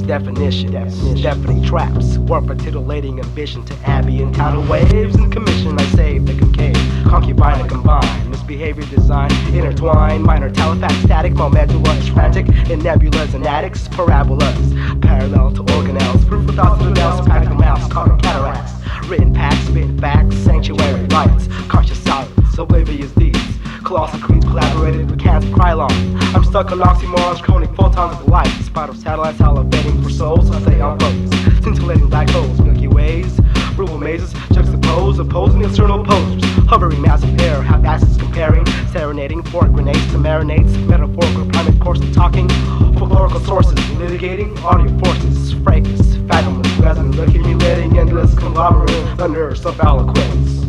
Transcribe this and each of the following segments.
Definition. Deafening traps. Warp for titillating ambition to ambient tidal waves and commission. I save the concave, concubine and combine. Misbehavior design, intertwine. Minor telepathic static, momentula is frantic. In nebulas and attics, parabolas. Parallel to organelles. Fruitful thoughts of the bells, practical mouse, caught cataracts. Written packs, spitting facts, sanctuary rights. Conscious silence, oblivious deeds. Colossal creeds collaborated with cans of Krylon. I'm stuck on oxymorons, chroning photons of light. Spiral satellites salivating for souls, I say on boats. Scintillating black holes, Milky Ways. Rural mazes, juxtapose, opposing external posers. Hovering massive air, half asses comparing. Serenading, fork grenades to marinates. Metaphorical primate course of talking. Folklorical sources, litigating audio forces. Fhraecus, fathomless, resonant, accumulating endless conglomerate under self-eloquence.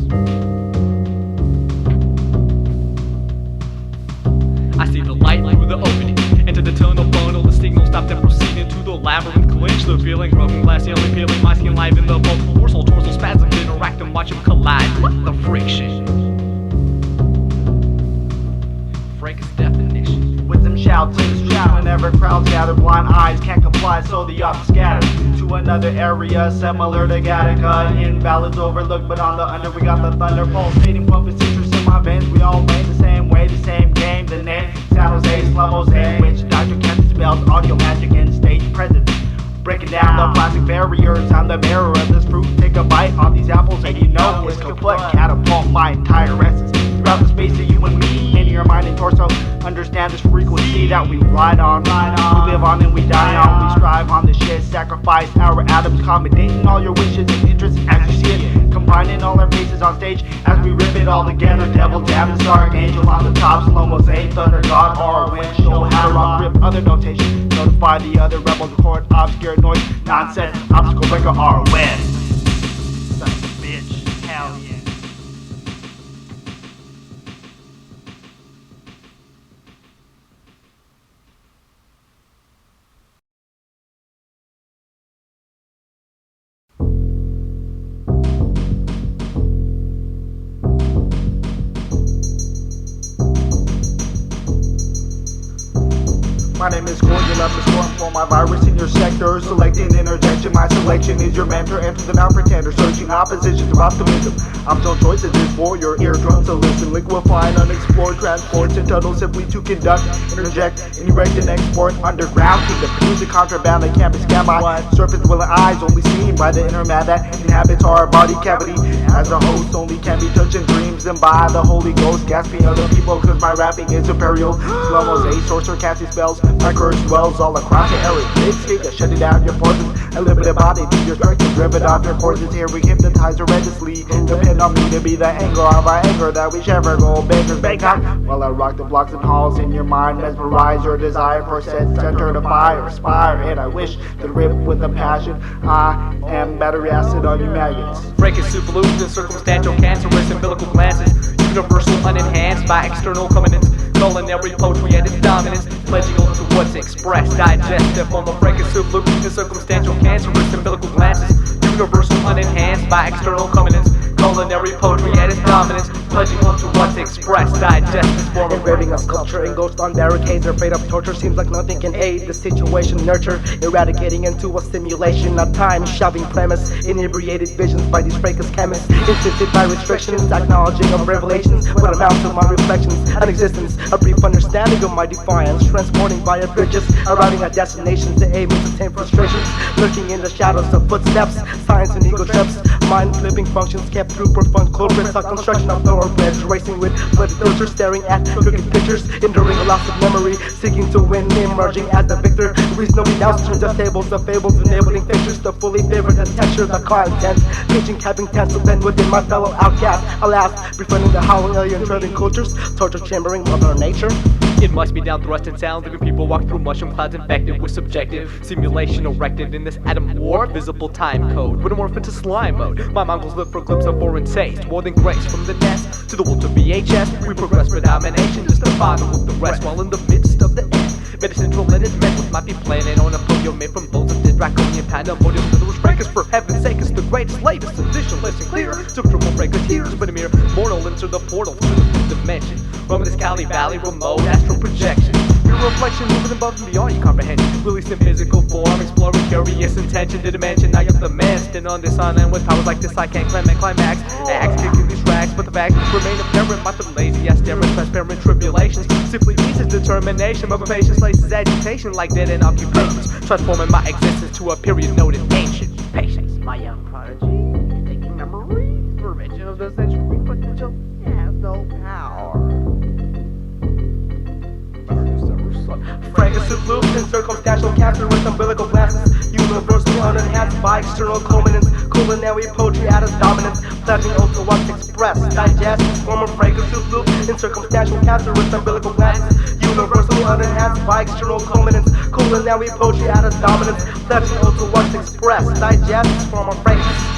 I see the light through the opening, into the tunnel funnel, the signal stopped and proceeded to the labyrinth clinch. The feeling, broken glass, the only peeling, my skin live in the vocal dorsal, torsal spasms interact and watch them collide. What the friction? Fhraecus definition. Wisdom shouts to the street whenever crowds gather. Blind eyes can't comply, so the ops scatter to another area similar to Gattaca. Invalids overlooked, but on the under we got the thunder pulsating, pumping citrus in my veins. We all play the same way, the same game. The name San Jose, Slum Jose, which Dr. Kemp spells audio magic and stage presence. Breaking down the plastic barriers, I'm the bearer of this fruit. Take a bite on these apples and you know it's kaput. Catapult my entire essence throughout the space of you and me, in your mind and torso. Understand this frequency that we ride on. We live on and we die on. We strive on the shit, sacrifice our atoms, accommodating all your wishes and interests as you see it. Combining all our faces on stage as we rip it all together. Devil, damn, the star angel on the top. Slow mosaic, thunder god, or wind. Show how to rock, rip other notation. Notify the other rebels, record obscure noise, nonsense, obstacle breaker, or win. Son of a bitch, hell yeah. My name is Corn, you'll have to scorn for my virus in your sector. Selecting interjection, my selection is your mentor. Enter the non-pretender, searching opposition to optimism. Optional choices is for your eardrums to listen. Liquefying unexplored transports and tunnels simply to conduct, interject, and erect and export. Underground kingdom, produce contraband that can't be scammed by surface dwelling eyes, only seen by the inner man that inhabits our body cavity. As a host, only can be touched in dreams and by the Holy Ghost. Gasping other people, cause my rapping is imperial. Slow mosaic, sorcerer, casting spells. My curse dwells all across the area. This figure, shut it down your forces. A limited body to your strength and driven off your courses. Here we hypnotize horrendously. Depend on me to be the anger of our anger that we shall go beggars Bangkok. While I rock the blocks and halls in your mind, mesmerize your desire for set center to fire, aspire, and I wish to rip with a passion. I am battery acid on you maggots. Fhraecus superlusion, circumstantial, cancerous, umbilical glances. Universal, unenhanced by external covenants. Culinary poetry at its dominance, pledging on to what's expressed. Digestive form of Fhraecus superlusion, circumstantial, cancerous, umbilical glances. Universal, unenhanced by external covenants. Culinary poetry at its dominance, pledging on to what's expressed. Digestive form of engraving a sculpture and ghosts on barricades. Afraid of torture, seems like nothing can aid the situation. Nurture, eradicating into a simulation of time, shoving premise, inebriated visions by these Fhraecus chemists. Insisted by restrictions, acknowledging of revelations. What amounts to my reflections, an existence, a brief understanding of my defiance. Transporting via bridges, arriving at destinations to aim and sustain frustrations. Lurking in the shadows of footsteps, science and ego trips. Mind flipping functions kept through profound culprits. A construction of thoroughbreds, racing with bloody thirsters, staring at crooked pictures, enduring a loss of memory, seeking to win, emerging as the victor. Reasonably now turns the tables, the fables, enabling pictures to fully favor the texture, the content. Pitching, capping, tense, then within my fellow outcast. Alas, befriending the howling alien treading cultures, torture chambering Mother Nature. It must be down thrust and sound, leaving people walk through mushroom clouds infected with subjective simulation erected in this atom war. Visible time code, would morph into slime mode. My mongrels live for glimpse of foreign taste, more than grace. From the nest to the wolf to VHS, we progress with domination, just to bother with the rest while in the midst of the end. Medicine tremendous methods might be planning on a podium made from bones of the draconian pandemonium. In other words, Fhraecus, for heaven's sake, is the greatest, latest edition, less and clear. To triple Fhraecus hears, but a mere mortal enter the portal to the fifth dimension. From this Cali Valley remote astral projection. reflection, moving above and beyond your comprehension. Released in physical form, exploring curious intention to dimension. I am the man, stand on this island with powers like this. I can't climb and climax. Axe kicking these tracks, but the facts remain apparent. My them lazy ass staring, transparent tribulations simply eases determination, but my patience laces agitation like dead end occupations, transforming my existence to a period noted ancient. Patience, my young prodigy, taking memory, prevention of the century, potential has no power. Fhraecus loops in circumstantial capture with umbilical glasses, universally unenhanced by external culminants, culinary poetry at its dominance, pledging ultra what's expressed, digest, form of Fhraecus loops in circumstantial capture with umbilical glasses, universally unenhanced by external culminants, culinary poetry at its dominance, pledging ultra what's expressed, digest, form of Fhraecus.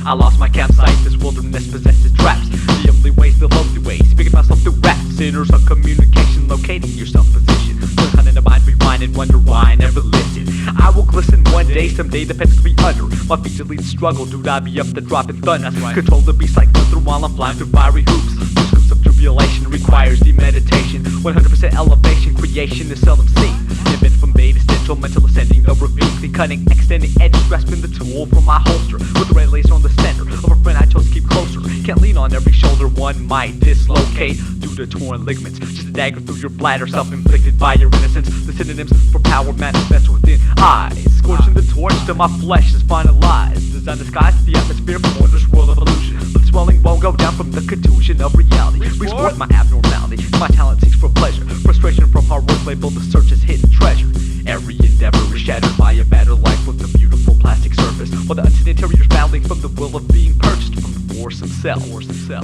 I lost my campsite, this wilderness possesses traps. The only ways, the lonely ways, speaking myself through raps. Sinners of communication, locating yourself position. Still kind of mind, rewind and wonder why I never listen. I will glisten one day, someday the pets will be under my feet to lead the struggle, dude, I be up the dropping thunder. Right. Control the beast like thunder while I'm flying through fiery hoops. Two scoops of tribulation requires deep meditation. 100% elevation, creation is seldom seen. Event from beta central, mental ascending, no ravine. Clean cutting, extending edges, grasping the tool from my holster. With the red lace on the center of a friend I chose to keep closer. Can't lean on every shoulder, one might dislocate due to torn ligaments. Just a dagger through your bladder, self-inflicted by your innocence. The synonyms for power manifest within eyes. Scorching the torch till my flesh is finalized. Design disguise the atmosphere from wondrous world of illusion. But the swelling won't go down from the contusion of reality. Restores my abnormality. My talent seeks for pleasure. Frustration from hard work labeled the search as hidden treasure. Every endeavor is shattered by a better life with a beautiful plastic surface. While the unseen interior's battling from the will of being purchased from the force himself.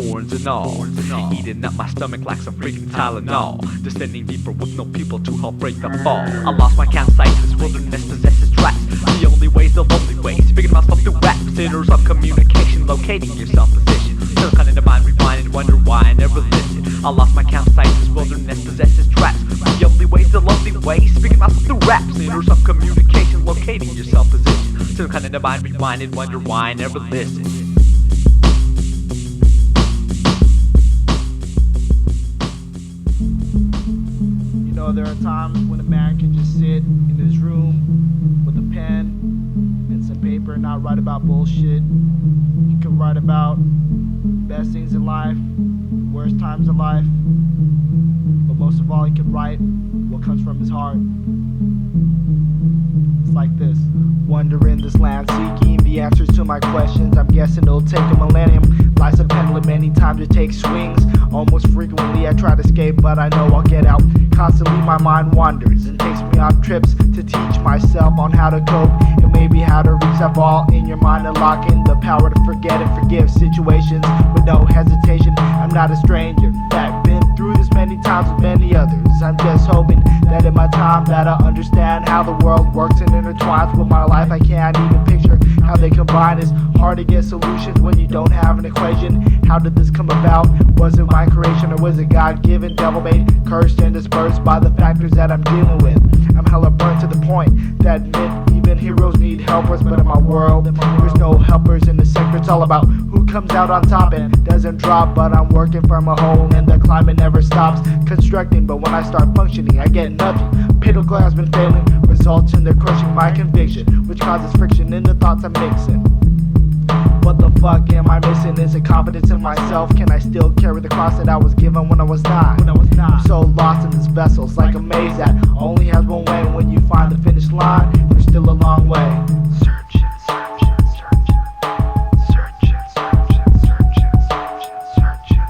Horns and all. Eating up my stomach like some freaking Tylenol. Descending deeper with no people to help break the fall. I lost my campsite, this wilderness possesses traps. The only ways, the lonely ways, speaking myself through rap. Sinners of communication, locating yourself position. Still kind of mind, rewind and wonder why I never listened. I lost my campsite, this wilderness possesses traps. The only ways, the lonely ways, speaking myself through rap. Sinners of communication, locating yourself position. Still kind of mind, rewind and wonder why I never listened. You know, there are times when a man can just sit in his room with a pen and some paper and not write about bullshit. He can write about best things in life, worst times in life, but most of all, he can write what comes from his heart. It's like this. Wandering this land, seeking the answers to my questions. I'm guessing it'll take a millennium. Life's a pendulum, many times it takes swings. Almost frequently I try to escape, but I know I'll get out. Constantly my mind wanders and takes me on trips to teach myself on how to cope and maybe how to reset all in your mind and lock in the power to forget and forgive situations with no hesitation. I'm not a stranger, in fact, been through this many times with many others. I'm just hoping that in my time that I understand how the world works and intertwines with my life. I can't even picture how they combine. It's hard to get solutions when you don't have an equation. How did this come about? Was it my creation or was it God-given, devil-made, cursed and dispersed by the factors that I'm dealing with? I'm hella burnt to the point that even heroes need helpers, but in my world, there's no helpers in the sector. It's all about who comes out on top and doesn't drop, but I'm working from a hole and the climate never stops constructing, but when I start functioning, I get nothing. Pinnacle has been failing, results in the crushing my conviction, which causes friction in the thoughts I'm mixing. What the fuck am I missing? Is it confidence in myself? Can I still carry the cross that I was given when I was not? I'm so lost in this vessel, it's like a maze that only has one way. When you find the finish line, there's still a long way. Searching, searching, searching, searching, searching, searching, searching, searching,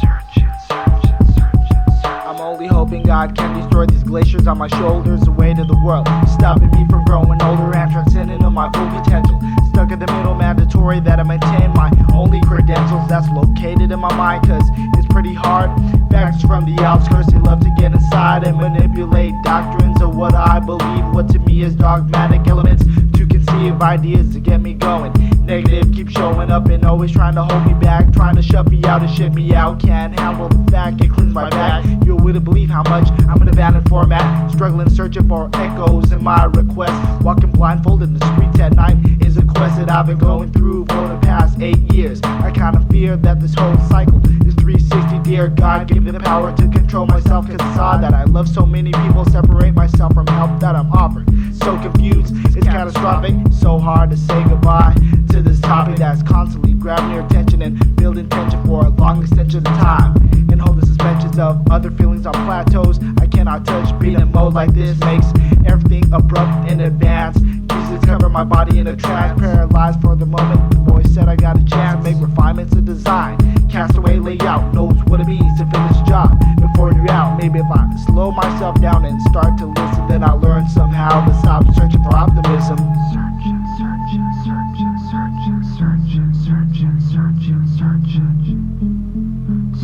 searching, searching, searching. I'm only hoping God can destroy these glaciers on my shoulders, the weight of the world stopping me from growing older and transcending on my full potential. Stuck in the middle, mandatory that I maintain my only credentials that's located in my mind, cause it's pretty hard. Facts from the outskirts, they love to get inside and manipulate doctrines of what I believe, what to me is dogmatic elements to conceive ideas to get me going. Negative keep showing up and always trying to hold me back, trying to shut me out and shit me out. Can't handle the fact, it cleans my back. You wouldn't believe how much I'm in a abandoned format, struggling searching for echoes in my request. Walking blindfolded in the streets at night is a quest that I've been going through for the past 8 years. I kind of fear that this whole cycle is 360. Dear God, give me the power to control myself, cause I saw that I love so many people, separate myself from help that I'm offered. So confused, it's catastrophic, so hard to say goodbye to this topic that's constantly grabbing your attention and building tension for a long extension of time, and hold the suspensions of other feelings on plateaus I cannot touch. Being in mode like this makes everything abrupt in advance. Jesus cover my body in a trance, paralyzed for the moment. The boy said I got a chance, make refinements in design. Castaway layout knows what it means to finish the job before you're out. Maybe if I slow myself down and start to listen, then I'll learn somehow to stop searching for optimism. Searching, searching, searching, searching, searching, searching, searching, searching.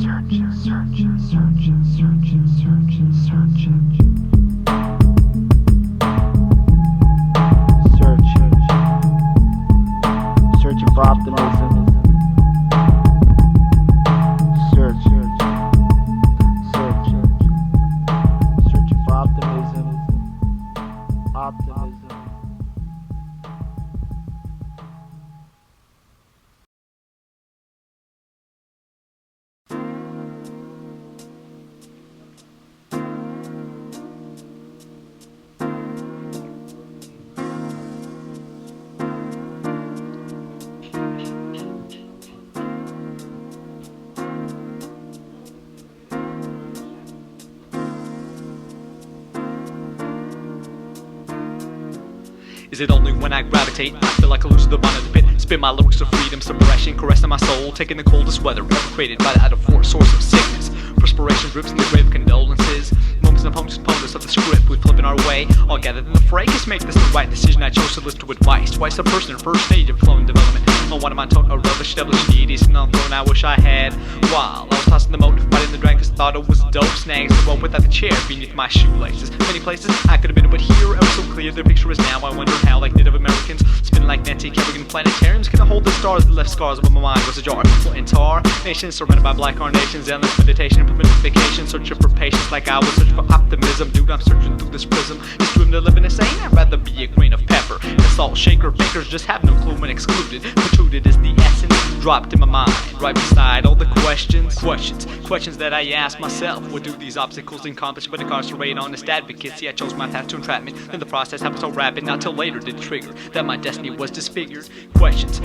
Searching, searching, searching, searching, searching, searching. Searching. Searching for optimism. Searching. Searching. Searching for optimism. Optimism. Is it only when I gravitate? I feel like I lose the bond of the pit. Spit my lyrics of freedom, suppression, caressing my soul, taking the coldest weather ever created by the out-of-force source of sickness. Perspiration drips in the grave of condolences. Moments and components of the script we flip in our way, all gathered in the Fhraecus. Make this the right decision. I chose to listen to advice. Twice a person in first stage of flowing development. On one of my rubbish devilish deities, and on throne I wish I had. While I was tossing the moat, fighting the dragon, cause thought it was dope. Snags the rope without the chair beneath my shoelaces. Many places I could have been, but here it was so clear the picture is now. I wonder how, like Native Americans, spinning like Nancy Kerrigan planetariums, can I hold the stars that left scars, but my mind was ajar. Entire nations surrounded by black carnations, endless meditation, implement vacation, searching for patience like I was searching for optimism. Dude, I'm searching through this prism. It's driven to live in insane. I'd rather be a grain of pepper. And salt shaker bakers just have no clue when excluded. Protruded is the essence, dropped in my mind, right beside all the questions that I ask myself. What do these obstacles accomplish but incarcerate honest advocates? See, I chose my path to entrapment, then the process happened so rapid, not till later did it trigger that my destiny was disfigured. Questions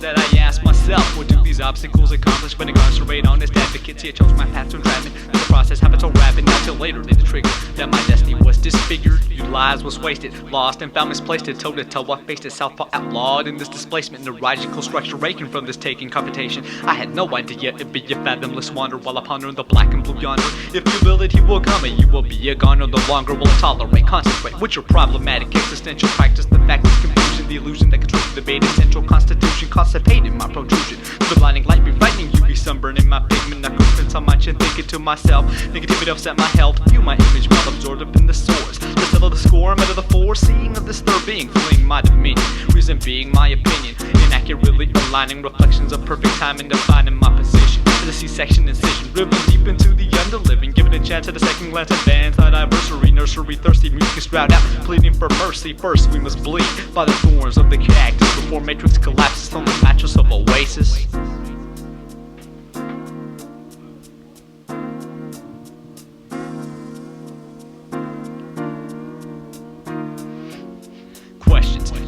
that I ask myself. What do these obstacles accomplish but incarcerate honest advocates? See, I chose my path to entrapment, then the process happened so rapid, not till later did it trigger that my destiny was disfigured. Your lives was wasted, lost and found misplaced, toe to toe I faced it, southpaw outlawed in this displacement, neurological structure raking from this taking computation. I had no idea it'd be a fathomless wander while I ponder in the black and blue yonder. If you will it, he will come, and you will be a goner. No longer will I tolerate, concentrate with your problematic existential practice. The fact is confusion, the illusion that controls the debate is central constitution, constipating my protrusion. The blinding light be frightening, you be sunburning my pigment. I could spend on my chin thinking to myself, negativity upset my health, view my image well absorbed up in the source. To settle the score, I'm out of the foreseeing of this third being, feeling my dominion, reason being my opinion, inaccurately aligning reflections of perfect time and defining my position. To the C-section incision, driven deep into the underliving, giving a chance at a second glance advance. Our adversary, nursery, thirsty mucus drought out, pleading for mercy. First we must bleed by the thorns of the cactus before matrix collapses on the mattress of oasis.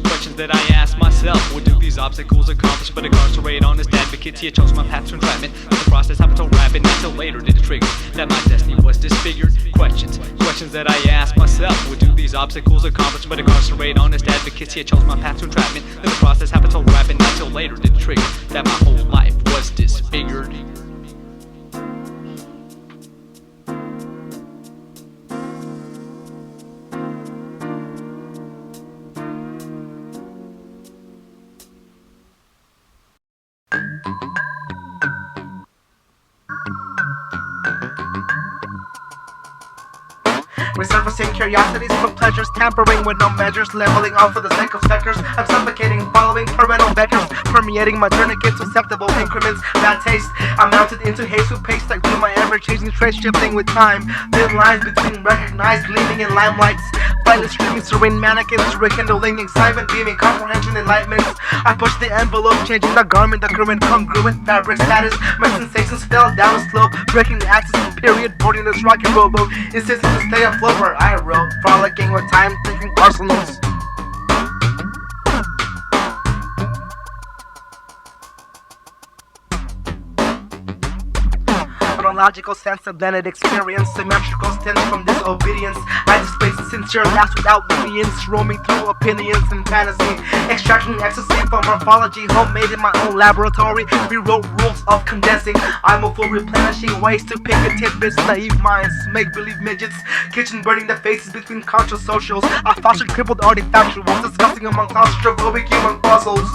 Questions that I ask myself. What do these obstacles accomplish but incarcerate honest advocates? Here chose my path to entrapment, but the process happened so rapid, not till later did it trigger that my destiny was disfigured. Questions that I ask myself. What do these obstacles accomplish but incarcerate honest advocates? Here chose my path to entrapment, then the process happened so rapid, not till later did it trigger that my whole life was disfigured. resurfacing curiosities from pleasures, tampering with no measures, leveling off for the sake of sectors. I'm suffocating, following parental vectors, permeating my tourniquets, susceptible increments, bad taste. I'm mounted into haste with pace that glue my ever-changing trace, shifting with time. Thin lines between recognized, gleaming in limelights. Flightless streaming, serene mannequins, rekindling excitement, beaming comprehension, enlightenment. I push the envelope, changing the garment, the current congruent fabric status. My sensations fell down a slope, breaking the axis of period, boarding this rocky rowboat, insisting to stay afloat where I rode, frolicking with time, thinking arsenals. Chronological sense of blended experience, symmetrical stems from disobedience. I display sincere laughs without deviance, roaming through opinions and fantasy, extracting ecstasy from morphology, homemade in my own laboratory. Rewrote rules of condensing. I'm a full replenishing ways to pick a tidbits, naive minds, make-believe midgets, kitchen burning the faces between conscious socials. I fostered crippled artifactuals, discussing among claustrophobic human puzzles.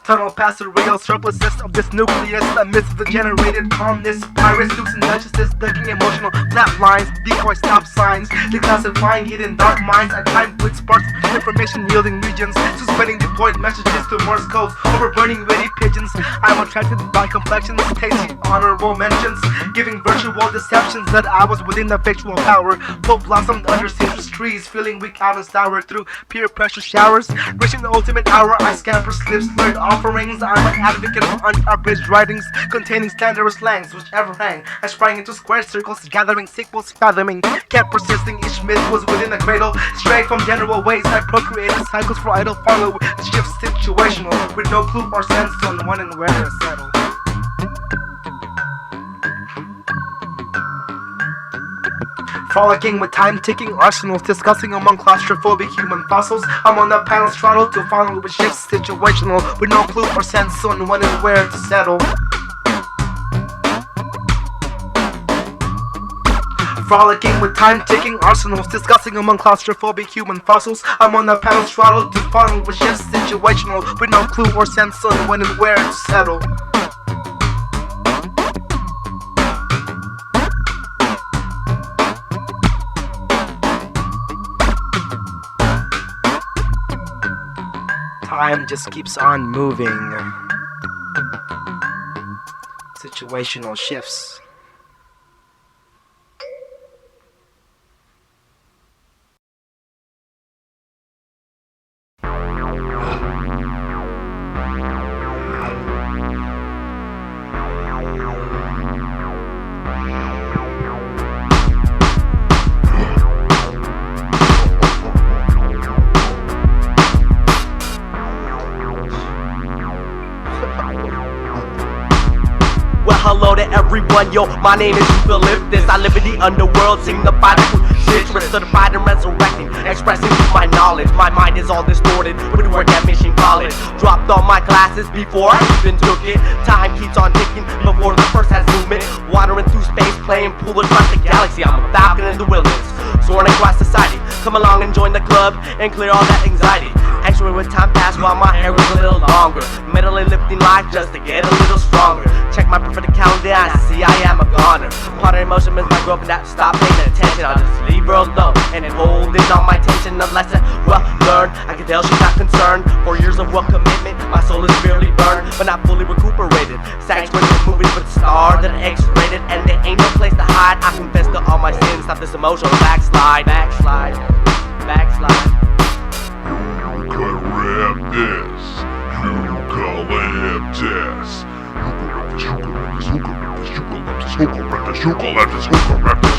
Tunnel past the real surpluses of this nucleus amidst the generated calmness. Pirates, dukes, and duchesses ducking emotional flat lines, decoy stop signs, declassifying hidden dark minds at time with sparks, information yielding regions, suspending deployed messages to Morse codes over burning ready pigeons. I'm attracted by complexions, tasty honorable mentions, giving virtual deceptions that I was within the fictional power. Full blossomed under citrus trees, feeling weak out and sour through peer pressure showers. Reaching the ultimate hour, I scamper slips, slurred offerings. I'm an advocate of unabridged writings containing slanderous slangs which ever hang. I sprang into square circles, gathering sequels, fathoming, kept persisting. Each myth was within a cradle, straying from general ways. I procreated cycles for idle follow. The shift situational, with no clue or sense on when and where to settle. Frolicking with time-ticking arsenals, discussing among claustrophobic human fossils. I'm on the panel's throttle to follow with shifts situational, with no clue or sense on when and where to settle. Frolicking with time-ticking arsenals, discussing among claustrophobic human fossils. I'm on the panel's throttle to follow with shifts situational, with no clue or sense on when and where to settle. Time just keeps on moving. Situational shifts. Hello to everyone, yo, my name is Eucalyptus. I live in the underworld, signify the shit, certified and resurrecting, expressing my knowledge. My mind is all distorted, with work at Mission College. Dropped all my classes before I even took it. Time keeps on ticking before the first has movement. Wandering through space, playing pool across the galaxy. I'm a falcon in the wilderness, soaring across society. Come along and join the club and clear all that anxiety. Actually, with time passed while my hair was a little longer, mentally lifting life just to get a little stronger. Check my prophetic calendar, I see I am a goner. Part of emotion is my growth and that stop paying attention. I'll just leave her alone and then holding on my tension. Unless I well learned, I can tell she's not concerned. 4 years of what commitment, my soul is severely burned, but not fully recuperated. Sex with movies with stars that are X-rated, and there ain't no place to hide. I confess to all my sins, stop this emotional backslide. Backslide. You could rap this. Eucalyptus.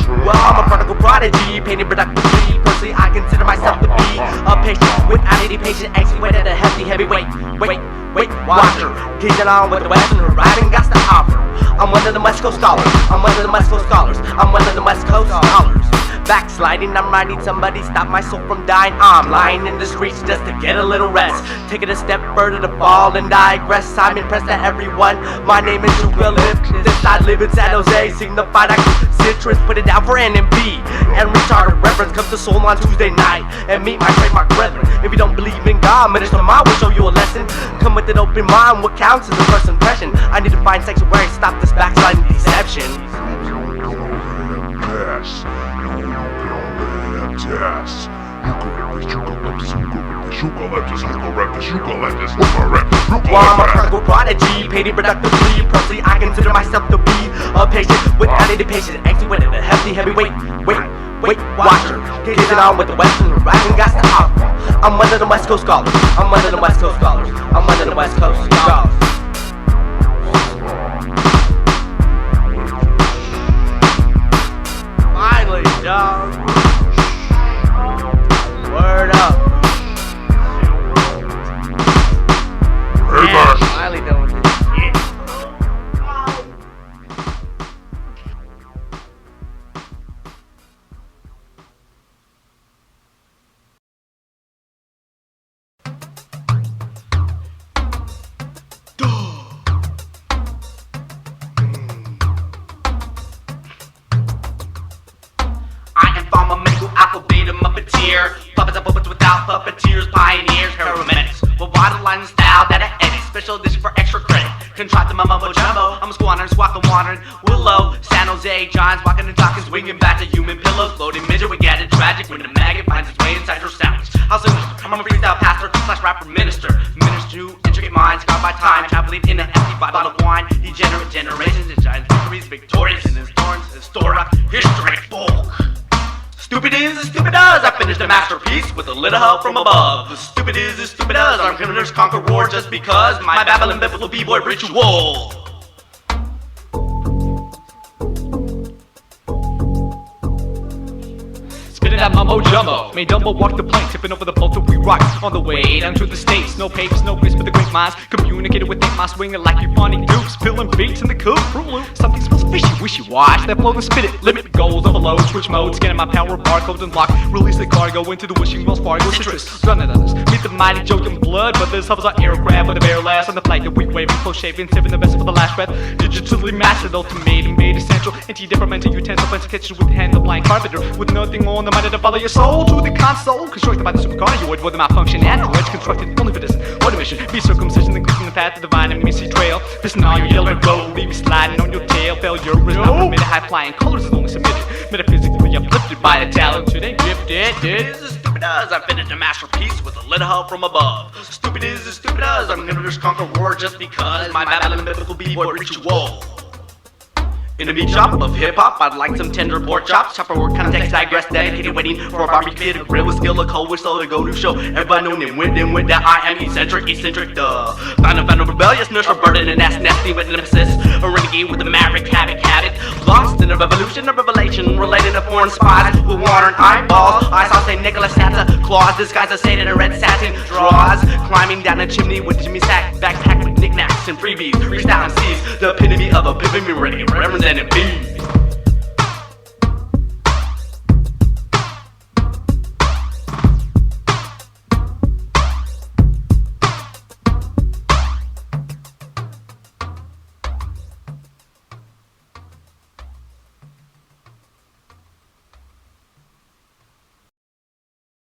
Well, I'm a prodigal prodigy, painting productively. Personally, I consider myself to be a patient without any patient, actuated a hefty heavyweight. Wait, watcher, kicking on with the Western writing got to offer. I'm one of the West Coast scholars. I'm one of the West Coast scholars. backsliding, I'm riding, somebody stop my soul from dying. I'm lying in the streets just to get a little rest, taking a step further to fall and digress. I'm impressed at everyone, my name is Eucalyptus, I live in San Jose, signified I citrus, put it down for NMB. And retarded reference comes to soul on Tuesday night, and meet my trademark brethren. If you don't believe in God, Minister Ma will show you a lesson. Come with an open mind, what counts is a first impression. I need to find sanctuary, stop this backsliding deception. While I'm a prodigal prodigy, paid productively, personally I consider myself to be a patient without any patience, excellent and a hefty heavyweight, wait, watcher, kicking on with the Western rapping got to offer. I'm one of the West Coast scholars, I'm one of the West Coast scholars, I'm one of the West Coast scholars. Finally, dog. Word up. Yeah, finally done with this shit. I am pharmamental, alpha, beta, muppeteer. Puppets and puppets without puppeteers, pioneers, paramedics. With water line style that I edit. Special edition for extra credit. Contract the Mumbo Jumbo. I'm squandering, squawking, wandering. Willow, San Jose, John's walking and talking, swinging back to human pillows. Loading midget, we get it tragic when the maggot finds its way inside your sandwich. How's it? I'm a freestyle pastor slash rapper minister. Minister, intricate minds, caught by time, traveling in an empty bottle of wine. Degenerate generations and giant victories, victorious in his thorns, historic, historic folk. Stupid is as stupid does. I finished a masterpiece with a little help from above. The stupid is as stupid does. I'm criminals conquer war just because my babbling biblical b-boy ritual. Spinning that Mumbo Jumbo, made Dumbo walk the plank, tipping over the boat till we rock on the way down to the States. No papers, no grist, but the great minds communicated with my swinging like you funny dupes, spilling beats in the cool fruit loop. Something smells fishy, wishy-wash, that flow and spit it, limit goals, overload, switch mode, scanning my power barcode and lock, release the cargo into the wishing Wells Fargo citrus. Running others, meet the mighty joke in blood, but this hovers our aircraft with a bare last on the flight that we waving, close shaving, sipping the best for the last breath. Digitally mastered, ultimatum made essential, anti-detrimental utensil, plans to catch you with the hand of blind carpenter, with nothing on the mind to follow your soul to the console, constructed by the supercardioid with the malfunction androids, constructed only for this one mission, be circumcision, increasing the path to divine and missy trail. Listen all your yellow and blow, leave you sliding on your tail. Failure is not permitted, high flying colors is only submitted, metaphysically uplifted by the talented and gifted. It is as stupid as I finished a masterpiece with a little help from above. Stupid is as stupid as I'm gonna just conquer war just because my babbling biblical b-boy ritual. In a meat shop of hip-hop, I'd like some tender pork chops. Chopper work, context, digress, dedicated, waiting for a barbecue to grill with skill, a cold whistle to go to show. Everybody know and with that I am eccentric, Final rebellious, nurse, burden and ass nasty with an emphasis. A renegade with a maverick habit. Lost in a revolution, a revelation, related to foreign spies with water and eyeballs. I saw St. Nicholas Santa Claus, disguised as Satan in red satin draws. Climbing down a chimney with Jimmy Sack, backpack with knickknacks and freebies. Freestyle MCs, the epitome of a pivot ready, representing B.